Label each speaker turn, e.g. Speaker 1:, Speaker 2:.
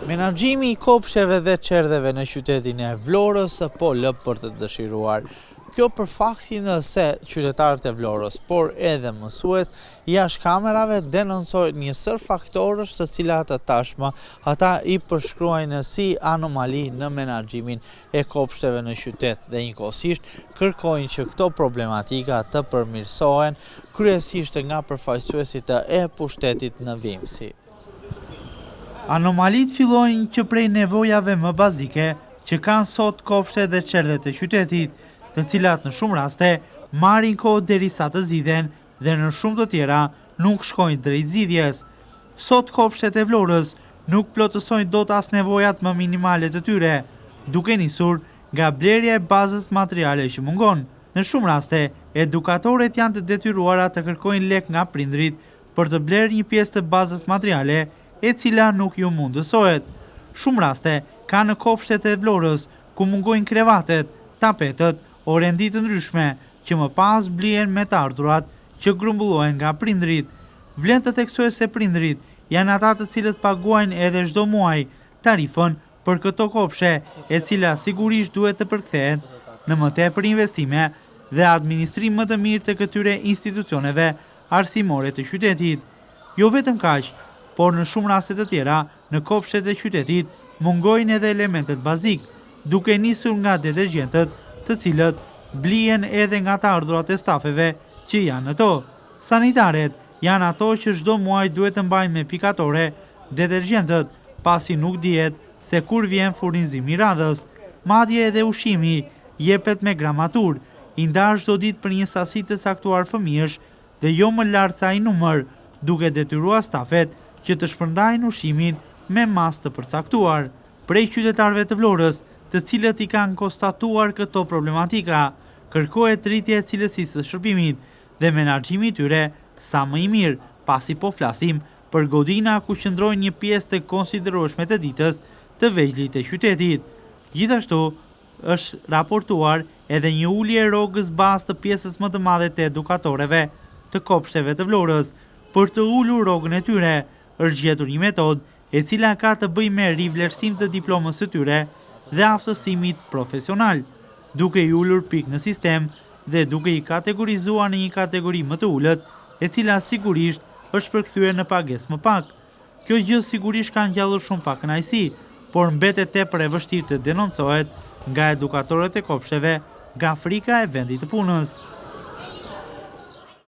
Speaker 1: Menaxhimi I kopsheve dhe çerdheve në qytetin e Vlorës po lë për të dëshiruar. Kjo për faktin se qytetarët e Vlorës, por edhe mësues, jashtë kamerave denoncojnë një sër faktorësh të cilat tashmë ata I përshkruajnë si anomali në menaxhimin e kopshteve në qytet dhe njëkohësisht kërkojnë që këto problematika të përmirësohen, kryesisht nga përfaqësuesit e pushtetit në Vimsi. Anomalit fillojnë që prej nevojave më bazike që kanë sot kopshtet dhe çerdhet e qytetit, të cilat në shumë raste marrin kohë derisa të zgjidhen dhe në shumë të tjera nuk shkojnë drejt zgjidhjes. Sot kopshtet e Vlorës nuk plotësojnë dot as nevojat më minimale të tyre, duke nisur nga blerja e bazës materiale që mungon. Në shumë raste, edukatorët janë të detyruara të kërkojnë lek nga prindrit për të blerë një pjesë të bazës materiale e cila nuk ju mundësohet. Shumë raste ka në kopshtet e Vlorës ku mungojnë krevatet, tapetet, orendit të ndryshme që më pas blihen me të ardhurat që grumbullohen nga prindrit. Vlen të theksojë se prindrit janë ata të cilët paguajnë edhe çdo muaj tarifën për këto kopshe, e cila sigurisht duhet të përkthehet në më tepër investime dhe administrim më të mirë të këtyre institucioneve arsimore të qytetit. Jo vetëm kaq, por në shumë raste të tjera, në kopshtet e qytetit mungojnë edhe elementet bazik, duke nisur nga detergjentët, të cilët blihen edhe nga të ardhurat e stafeve që janë ato. Sanitaret janë ato që çdo muaj duhet të mbajnë me pikatore detergjentët, pasi nuk dihet se kur vjen furnizimi I radhës. Madje edhe ushqimi jepet me gramatur, I ndarë çdo ditë për një sasi të caktuar fëmijësh dhe jo më lart se ai numër, duke detyruar stafet që të shpërndajnë ushqimin me masë të përcaktuar. Prej qytetarëve të Vlorës, të cilët I kanë konstatuar këto problematika, kërkohet rritje e cilësisë së shërbimit dhe menaxhimi I tyre sa më I mirë, pasi po flasim për godina ku qëndrojnë një pjesë të konsiderueshme të ditës të vegjëlit të qytetit. Gjithashtu, është raportuar edhe një ulje e rrogës bazë të pjesës më të madhe të edukatorëve të kopshteve të Vlorës. Për të ulur rrogën e tyre, është gjetur një metodë e cila ka të bëjë me rivlerësim të diplomës së tyre dhe aftësimit profesional, duke I ulur pikë në sistem dhe duke I kategorizuar në një kategori më të ulët, e cila sigurisht është përkthyer në pagesë më pak. Kjo gjë sigurisht ka ngjallur shumë pak kënaqësi, por mbetet tepër e vështirë të denoncohet nga edukatorët e kopshteve nga frika e vendit të punës.